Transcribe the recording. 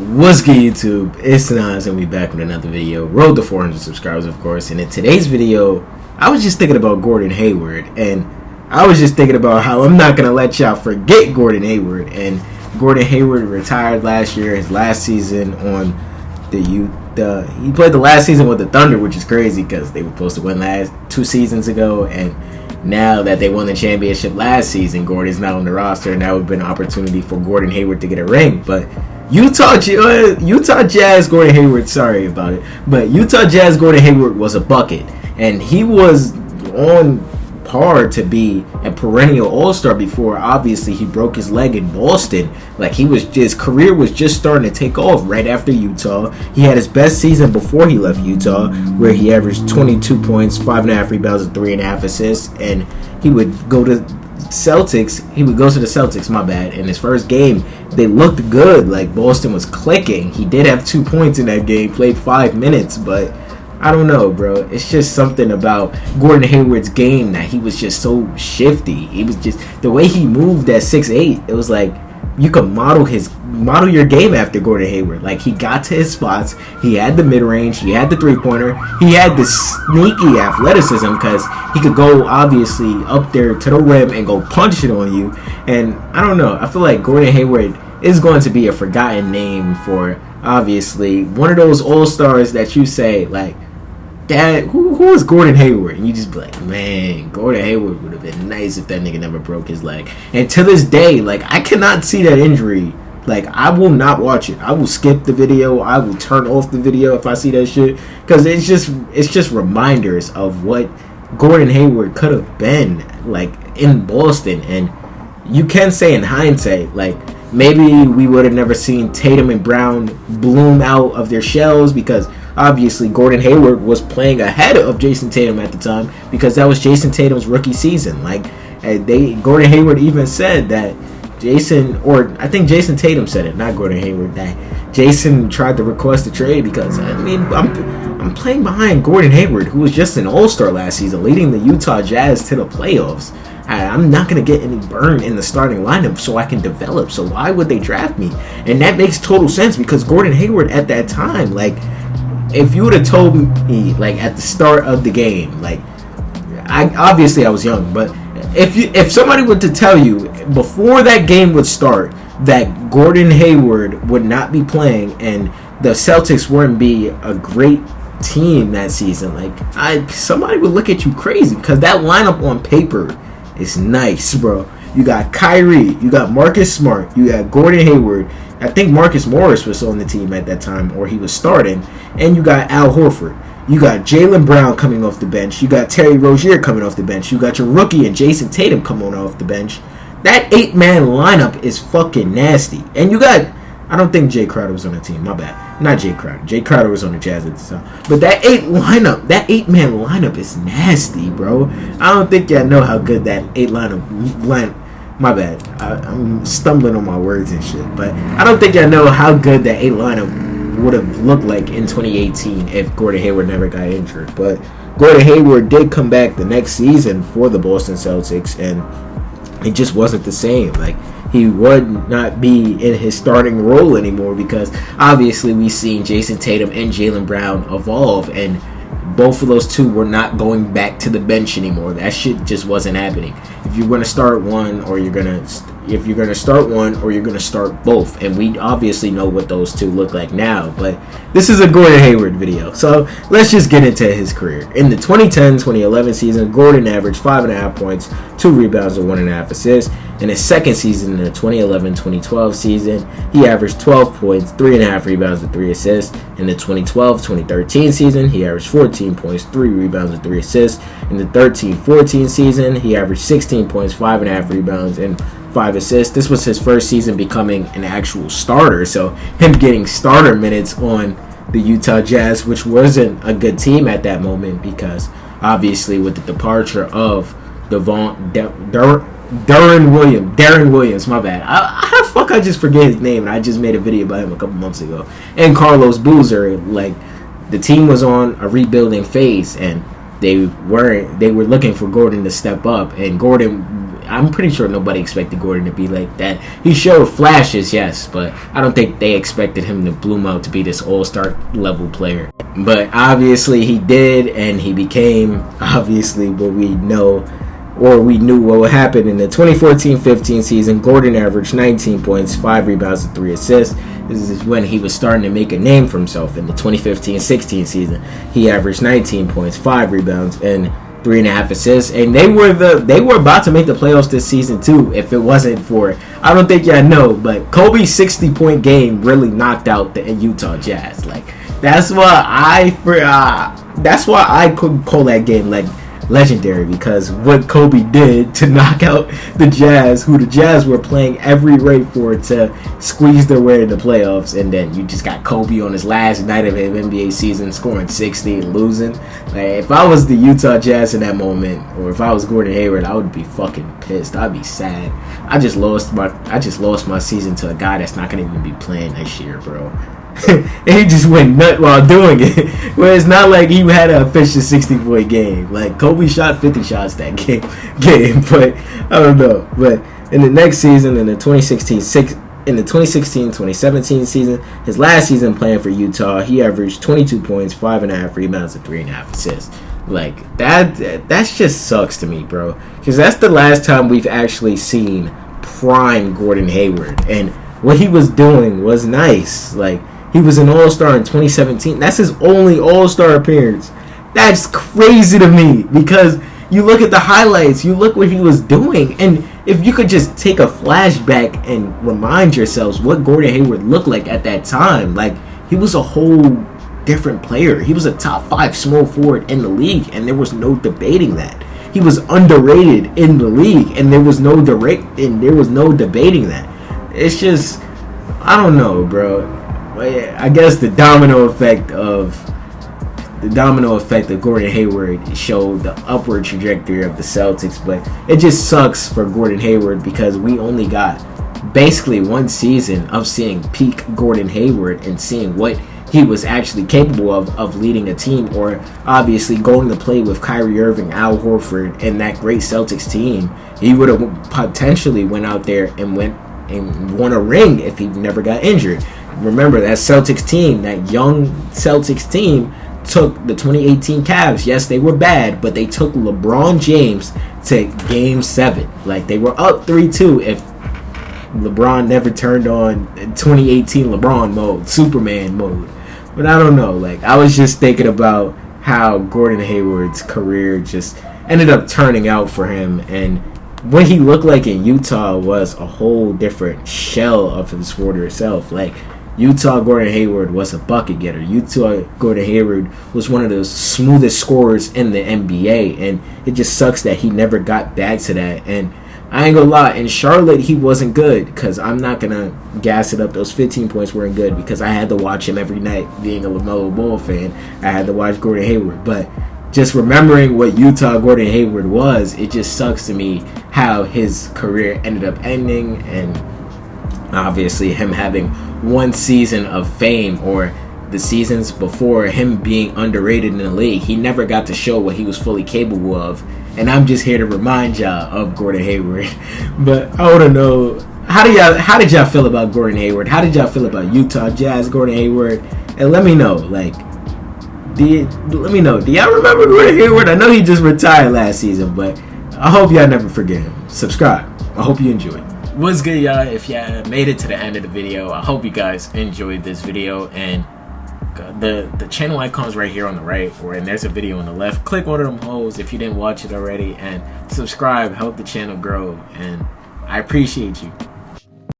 What's good, YouTube? It's Nas, and we back with another video. Road to 400 subscribers, of course. And in today's video, I was just thinking about Gordon Hayward, and I was just thinking about how I'm not gonna let y'all forget Gordon Hayward. And Gordon Hayward retired last year, his last season on he played the last season with the Thunder, which is crazy because they were supposed to win 2 seasons ago, and now that they won the championship last season, Gordon's not on the roster, and that would have been an opportunity for Gordon Hayward to get a ring. But Utah Jazz Gordon Hayward, sorry about it, but Utah Jazz Gordon Hayward was a bucket, and he was on par to be a perennial all-star before obviously he broke his leg in Boston. Like, his career was just starting to take off right after Utah. He had his best season before he left Utah, where he averaged 22 points, 5.5 rebounds, and 3.5 assists, and he would go to the Celtics, my bad. In his first game, they looked good. Like, Boston was clicking. He did have 2 points in that game, played 5 minutes, but I don't know, bro. It's just something about Gordon Hayward's game that he was just so shifty. He was just, the way he moved at 6'8", it was like you could model your game after Gordon Hayward. Like, he got to his spots, he had the mid-range, he had the three-pointer, he had the sneaky athleticism because he could go obviously up there to the rim and go punch it on you. And I don't know, I feel like Gordon Hayward is going to be a forgotten name for obviously one of those all-stars that you say, like, Dad, who is Gordon Hayward? And you just be like, man, Gordon Hayward would have been nice if that nigga never broke his leg. And to this day, like, I cannot see that injury. Like, I will not watch it. I will skip the video. I will turn off the video if I see that shit, because it's just reminders of what Gordon Hayward could have been like in Boston. And you can say in hindsight, like, maybe we would have never seen Tatum and Brown bloom out of their shells, because obviously Gordon Hayward was playing ahead of Jason Tatum at the time, because that was Jason Tatum's rookie season. Like, Gordon Hayward even said that I think Jason Tatum said it, not Gordon Hayward, that Jason tried to request a trade because, I mean, I'm playing behind Gordon Hayward, who was just an all-star last season, leading the Utah Jazz to the playoffs. I'm not going to get any burn in the starting lineup so I can develop. So why would they draft me? And that makes total sense, because Gordon Hayward at that time, like, if you would have told me, like, at the start of the game, like, I was young, but if somebody were to tell you before that game would start that Gordon Hayward would not be playing and the Celtics wouldn't be a great team that season, like, somebody would look at you crazy, because that lineup on paper is nice, bro. You got Kyrie, you got Marcus Smart, you got Gordon Hayward. I think Marcus Morris was on the team at that time, or he was starting, and you got Al Horford. You got Jaylen Brown coming off the bench. You got Terry Rozier coming off the bench. You got your rookie and Jason Tatum coming off the bench. That 8-man lineup is fucking nasty. And you got, I don't think Jay Crowder was on the team. My bad. Not Jay Crowder. Jay Crowder was on the Jazz at the time. But that 8-man lineup is nasty, bro. I don't think y'all know how good that 8 my bad. I'm stumbling on my words and shit. But I don't think y'all know how good that 8 lineup would have looked like in 2018 if Gordon Hayward never got injured. But Gordon Hayward did come back the next season for the Boston Celtics, and it just wasn't the same. Like, he would not be in his starting role anymore, because obviously we've seen Jason Tatum and Jaylen Brown evolve, and both of those two were not going back to the bench anymore. That shit just wasn't happening. If you're going to start one, or you're going to start both. And we obviously know what those two look like now, but this is a Gordon Hayward video, so let's just get into his career. In the 2010-2011 season, Gordon averaged 5.5 points, 2 rebounds, and 1.5 assists. In his second season, in the 2011-2012 season, he averaged 12 points, 3.5 rebounds, and 3 assists. In the 2012-2013 season, he averaged 14 points, 3 rebounds, and 3 assists. In the 13-14 season, he averaged 16 points, 5.5 rebounds, and 5 assists. This was his first season becoming an actual starter, so him getting starter minutes on the Utah Jazz, which wasn't a good team at that moment, because obviously with the departure of Darren Williams, my bad. How the fuck I just forget his name, and I just made a video about him a couple months ago. And Carlos Boozer, like, the team was on a rebuilding phase, and they were looking for Gordon to step up, and Gordon I'm pretty sure nobody expected Gordon to be like that. He showed flashes, yes, but I don't think they expected him to bloom out to be this all-star level player. But obviously he did, and he became obviously what we know, or we knew what would happen in the 2014-15 season. Gordon averaged 19 points, 5 rebounds, and 3 assists. This is when he was starting to make a name for himself. In the 2015-16 season, he averaged 19 points, 5 rebounds, and 3.5 assists. And they were about to make the playoffs this season too, if it wasn't for, I don't think y'all know, but Kobe's 60-point game really knocked out the Utah Jazz. Like, that's why I could call that game like legendary, because what Kobe did to knock out the Jazz, who the Jazz were playing every rate for to squeeze their way in the playoffs, and then you just got Kobe on his last night of his NBA season scoring 60 and losing. Like, if I was the Utah Jazz in that moment, or if I was Gordon Hayward, I would be fucking pissed. I'd be sad. I just lost my season to a guy that's not gonna even be playing next year, bro. And he just went nut while doing it. Well, it's not like he had a official 60-point game. Like, Kobe shot 50 shots that game, but I don't know. But in the next season, in the 2016-2017 season, his last season playing for Utah, he averaged 22 points, 5.5 rebounds, and 3.5 assists. Like, that just sucks to me, bro, because that's the last time we've actually seen prime Gordon Hayward, and what he was doing was nice. Like, he was an all-star in 2017. That's his only all-star appearance. That's crazy to me, because you look at the highlights, you look what he was doing, and if you could just take a flashback and remind yourselves what Gordon Hayward looked like at that time, like, he was a whole different player. He was a top 5 small forward in the league, and there was no debating that. He was underrated in the league, and there was no debating that. It's just, I don't know, bro. I guess the domino effect of Gordon Hayward showed the upward trajectory of the Celtics, but it just sucks for Gordon Hayward, because we only got basically one season of seeing peak Gordon Hayward and seeing what he was actually capable of leading a team, or obviously going to play with Kyrie Irving, Al Horford, and that great Celtics team. He would have potentially went out there and won a ring if he never got injured. Remember, that Celtics team, that young Celtics team, took the 2018 Cavs. Yes, they were bad, but they took LeBron James to Game 7. Like, they were up 3-2 if LeBron never turned on 2018 LeBron mode, Superman mode. But I don't know. Like, I was just thinking about how Gordon Hayward's career just ended up turning out for him, and what he looked like in Utah was a whole different shell of his former self. Like, Utah Gordon Hayward was a bucket getter. Utah Gordon Hayward was one of the smoothest scorers in the NBA, and it just sucks that he never got back to that. And I ain't gonna lie, in Charlotte he wasn't good, because I'm not gonna gas it up. Those 15 points weren't good, because I had to watch him every night. Being a LaMelo Ball fan, I had to watch Gordon Hayward. But just remembering what Utah Gordon Hayward was, it just sucks to me how his career ended up ending, and obviously him having one season of fame, or the seasons before him being underrated in the league, he never got to show what he was fully capable of. And I'm just here to remind y'all of Gordon Hayward. But I want to know, how did y'all feel about Gordon Hayward? How did y'all feel about Utah Jazz Gordon Hayward? And let me know, like, do y'all remember Gordon Hayward? I know he just retired last season, but I hope y'all never forget him. Subscribe. I hope you enjoyed. What's good, y'all? If y'all made it to the end of the video, I hope you guys enjoyed this video. And the channel icon's right here on the right, and there's a video on the left. Click one of them holes if you didn't watch it already, and subscribe. Help the channel grow, and I appreciate you.